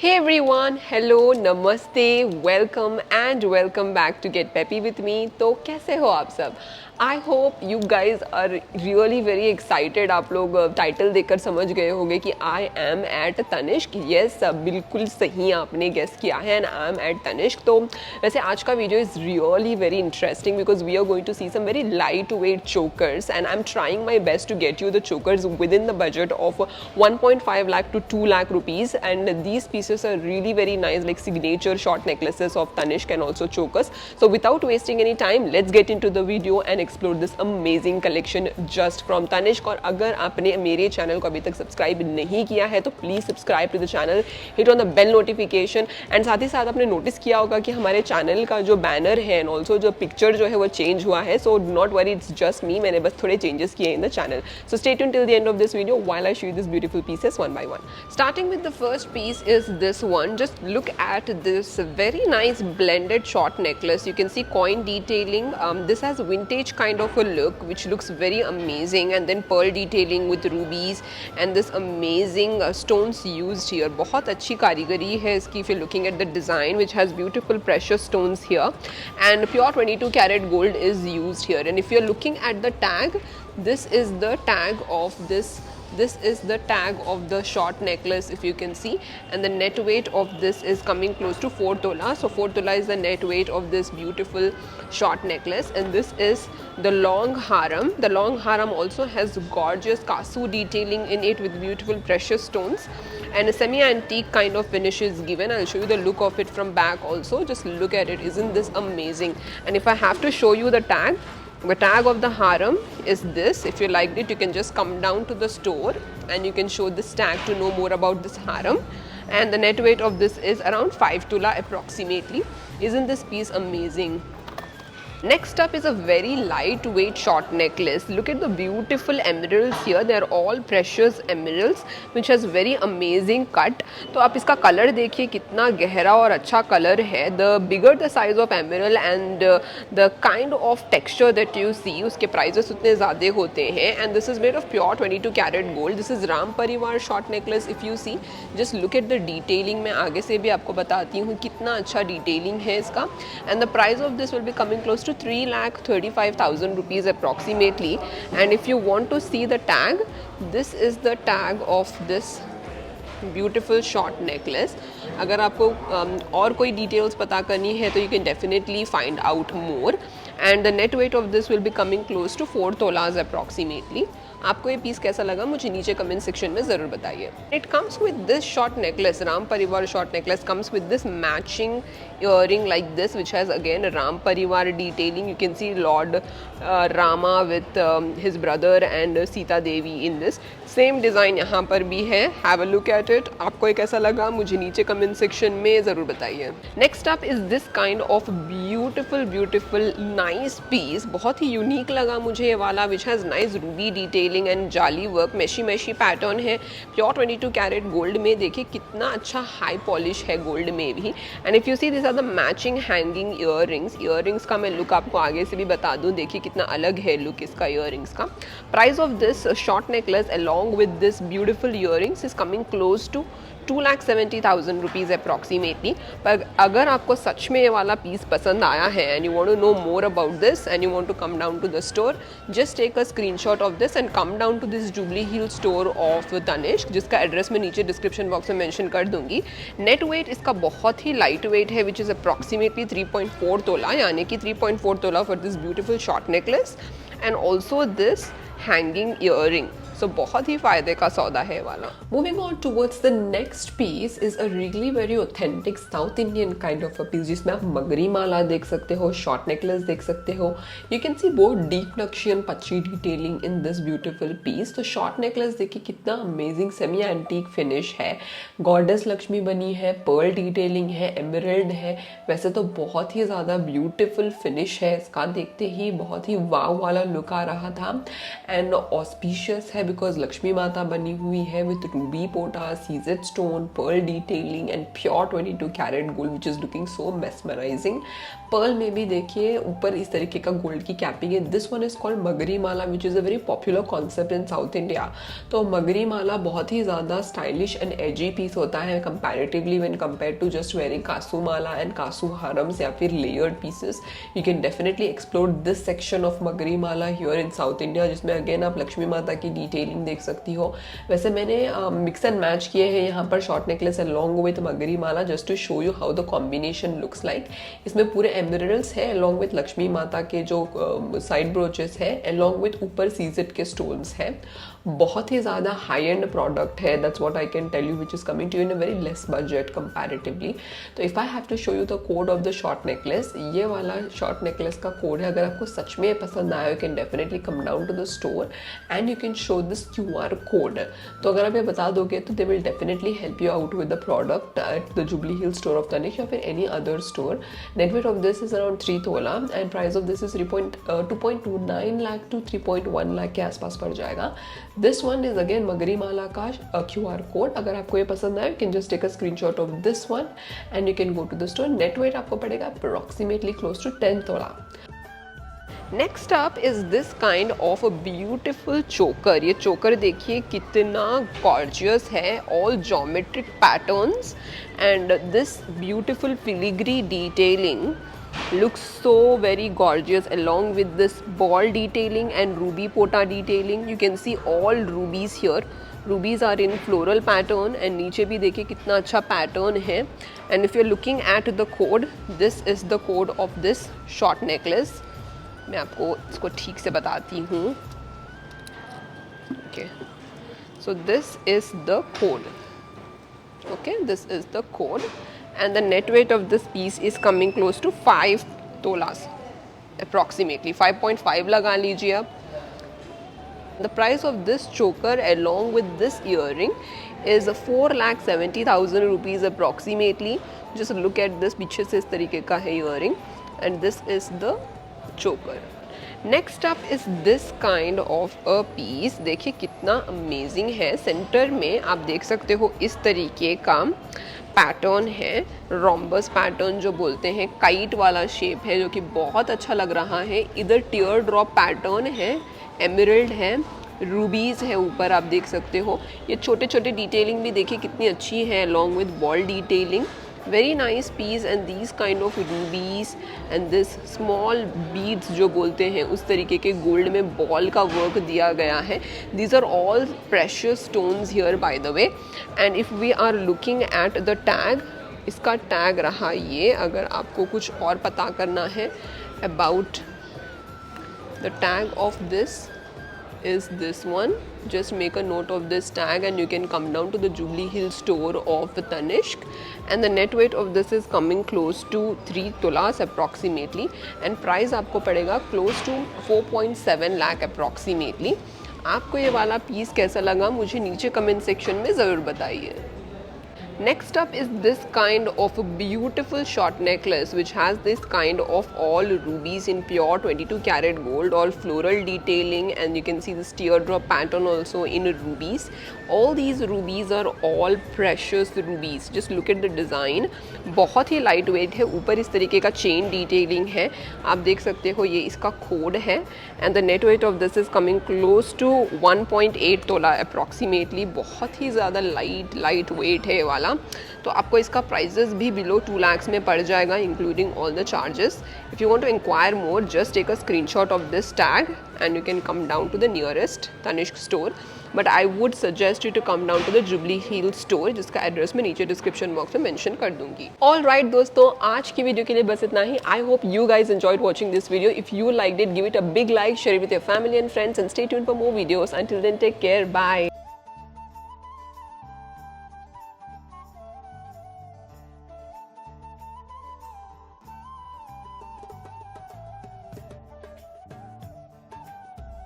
Hey everyone, hello, namaste, welcome and welcome back to Get Peppy with me. तो कैसे हो आप सब? I hope you guys are really very excited. आप लोग टाइटल देखकर समझ गए होंगे कि I am at Tanishq. Yes, बिल्कुल सही आपने गेस किया है and I am at Tanishq. तो वैसे आज का video is really very interesting because we are going to see some very lightweight chokers and I'm trying my best to get you the chokers within the budget of 1.5 lakh to 2 lakh rupees, and these pieces are really very nice, like signature short necklaces of Tanishq and also chokers. So without wasting any time, let's get into the video and explore this amazing collection just from Tanishq. और अगर आपने मेरे channel को अभी तक subscribe नहीं किया है तो please subscribe to the channel, hit on the bell notification and साथ ही साथ आपने नोटिस किया होगा कि हमारे चैनल का जो बैनर है एंड ऑल्सो जो पिक्चर जो है वो चेंज हुआ है. So do not worry, it's just me, मैंने बस थोड़े चेंजेस किए in the channel. So stay tuned till the end of this video while I show you these beautiful pieces one by one. Starting with the first piece is this one. Just look at this very nice blended short necklace. You can see coin detailing. This has vintage kind of a look which looks very amazing, and then pearl detailing with rubies and this amazing stones used here. बहुत अच्छी कारीगरी है इसकी. If you're looking at the design, which has beautiful precious stones here, and pure 22 karat gold is used here. And if you're looking at the tag, this is the tag of this is the tag of the short necklace, if you can see, and the net weight of this is coming close to 4 tola. So 4 tola is the net weight of this beautiful short necklace, and this is the long haram. The long haram also has gorgeous kasu detailing in it with beautiful precious stones, and a semi-antique kind of finish is given. I'll show you the look of it from back also. Just look at it. Isn't this amazing? And if I have to show you the tag of the haram is this. If you liked it, you can just come down to the store and you can show this tag to know more about this haram. And the net weight of this is around 5 tola approximately. Isn't this piece amazing? Next up is a very lightweight short necklace. Look at the beautiful emeralds here. They are all precious emeralds which has very amazing cut. तो आप इसका colour देखिए कितना गहरा और अच्छा colour है. The bigger the size of emerald and the kind of texture that you see, उसके prices उतने ज़्यादा होते हैं. And this is made of pure 22 karat gold. This is Ram Parivar short necklace. If you see, just look at the detailing. मैं आगे से भी आपको बताती हूँ कितना अच्छा detailing है इसका. And the price of this will be coming close to 3,35,000 rupees approximately. And if you want to see the tag, this is the tag of this beautiful short necklace. अगर आपको और कोई details पता करनी है तो you can definitely find out more. And the net weight of this will be coming close to 4 tolas approximately. आपको ये पीस कैसा लगा मुझे नीचे कमेंट सेक्शन में ज़रूर बताइए. It comes with this short necklace. Ram Parivar short necklace comes with this matching earring like this, which has again Ram Parivar detailing. You can see Lord Rama with his brother and Sita Devi in this. Same design यहाँ पर भी है. Have a look at it. आपको ये कैसा लगा मुझे नीचे कमेंट सेक्शन में ज़रूर बताइए. Next up is this kind of beautiful nice piece. बहुत ही यूनिक लगा मुझे ये वाला, which has nice ruby detailing and जाली वर्क. मैशी पैटर्न है प्योर 22 कैरेट गोल्ड में. देखिए कितना अच्छा हाई पॉलिश है गोल्ड में भी. And if you see this are the matching hanging earrings का मैं लुक आपको आगे से भी बता दूं. देखिए कितना अलग है लुक इसका ईयररिंग्स का. Price of this short necklace along with this beautiful earrings is coming close to 2,70,000 rupees approximately. पर अगर आपको सच में ये वाला पीस पसंद आया है and you want to know more about this and you want to come down to the store, just take a screenshot of this and come down to this Jubilee Hill store of Tanishq, जिसका address मैं नीचे description box में mention कर दूंगी. Net wait इसका बहुत ही light weight है, which is approximately 3.4 तोला, यानी कि 3.4 tola for this beautiful short necklace and also this hanging earring. So बहुत ही फ़ायदे का सौदा है वाला. Moving on towards the next piece is a really very authentic South Indian kind of a piece, जिसमें आप मगरी माला देख सकते हो, शॉर्ट नेकलेस देख सकते हो. You can see both deep nakshi and pacchi detailing in this beautiful piece. तो शॉर्ट नेकलेस देखिए कितना अमेजिंग सेमी एंटीक फिनिश है. गॉडेस लक्ष्मी बनी है, पर्ल डिटेलिंग है, एमरल्ड है. वैसे तो बहुत ही ज़्यादा ब्यूटिफुल फिनिश है इसका. देखते ही बहुत ही वाव वाला लुक आ रहा था एंड ऑस्पिशियस है बिकॉज लक्ष्मी माता बनी हुई है विथ रूबी पोटा, CZ stone, pearl detailing and pure 22 carat gold which is looking so mesmerising. Pearl में भी देखिए ऊपर इस तरीके का गोल्ड की कैपिंग है। दिस वन इज कॉल्ड मगरी mala which is a very popular concept in South India. तो मगरी माला बहुत ही ज़्यादा स्टाइलिश एंड एजी पीस होता है comparatively when compare to just wearing kasu mala and kasu harams या फिर layered pieces. You can definitely explore this section of मगरी mala here in South India, जिसमें अगेन आप लक्ष्मी माता की डिटेलिंग देख सकती हो। वैसे मैंने मिक्स एंड मैच किए हैं यहाँ पर शॉर्ट नेकलेस अलॉन्ग विथ मगरी mala just to show you how the combination looks like. इसमें पूरे एमरल्ड्स है अलॉन्ग विथ लक्ष्मी माता के जो साइड ब्रोचेस है अलॉन्ग विथ ऊपर सीजेड के स्टोन्स हैं। बहुत ही ज़्यादा हाई एंड प्रोडक्ट है, that's what I can tell you which is coming to in a very less budget comparatively. तो if I have to show you the code of the short necklace, ये वाला short necklace का code है। अगर आपको सच में पसंद आया you can definitely come down to the store and you can show this QR code. तो अगर आप ये बता दोगे तो they will definitely help you out with the product at the Jubilee Hill store of Tanishq या फिर any other store. Net weight of this is around 3 tola and price of this is 2.29 lakh to 3.1 lakh के आसपास पड़ जाएगा। दिस वन इज अगेन मगरी माला का QR code. अगर आपको ये पसंद आए you can just take a screenshot of this one and you can go to the store. Net weight आपको पड़ेगा approximately close to 10 tola. Next up is this kind of a beautiful choker. ये choker देखिए कितना gorgeous है, all geometric patterns and this beautiful filigree detailing looks so very gorgeous along with this ball detailing and ruby pota detailing. You can see all rubies here. Rubies are in floral pattern and नीचे भी देखिए कितना अच्छा pattern है। And if you're looking at the code, this is the code of this short necklace. मैं आपको इसको ठीक से बताती हूँ। Okay, so this is the code. Okay, this is the code. And the net weight of this piece is coming close to 5 tolas approximately, 5.5 लगा लीजिए आप। The price of this choker along with this earring is 4,70,000 rupees approximately. Just look at this, पीछे से इस तरीके का है earring and this is the choker. Next up is this kind of a piece. देखिए कितना अमेजिंग है। Centre में आप देख सकते हो इस तरीके का पैटर्न है, रोम्बस पैटर्न जो बोलते हैं, काइट वाला शेप है जो कि बहुत अच्छा लग रहा है। इधर टीयर ड्रॉप पैटर्न है, एमरल्ड है, रूबीज़ है ऊपर आप देख सकते हो। ये छोटे छोटे डिटेलिंग भी देखिए कितनी अच्छी है along with ball detailing. Very nice piece and these kind of rubies and this small beads जो बोलते हैं उस तरीके के गोल्ड में बॉल का वर्क दिया गया है। These are all precious stones here by the way. And if we are looking at the tag, इसका टैग रहा ये। अगर आपको कुछ और पता करना है about the tag of this is this one, just make a note of this tag and you can come down to the Jubilee Hill store of Tanishq and the net weight of this is coming close to 3 tolas approximately and price आपको पड़ेगा close to 4.7 lakh approximately। आपको ये वाला piece कैसा लगा मुझे नीचे comment section में ज़रूर बताइए। Next up is this kind of a beautiful short necklace which has this kind of all rubies in pure 22 karat gold, all floral detailing and you can see this teardrop pattern also in rubies. All these rubies are all precious rubies. Just look at the design, बहुत ही light weight है। ऊपर इस तरीके का chain detailing है, आप देख सकते हो। ये इसका कोड है and the net weight of this is coming close to 1.8 tola approximately. बहुत ही ज़्यादा लाइट वेट है ये वाला। तो आपको इसका प्राइजेस भी बिलो 2 lakhs में पड़ जाएगा including all the charges. If you want to inquire more just take a screenshot of this tag and you can come down to the nearest Tanishq store. But I would suggest you to come down to the Jubilee Hill store जिसका address मैं नीचे description box में mention कर दूंगी। All right दोस्तों, आज की video के लिए बस इतना ही। I hope you guys enjoyed watching this video. If you like it give it a big like, share with your family and friends and stay tuned for more videos. Until then take care, bye.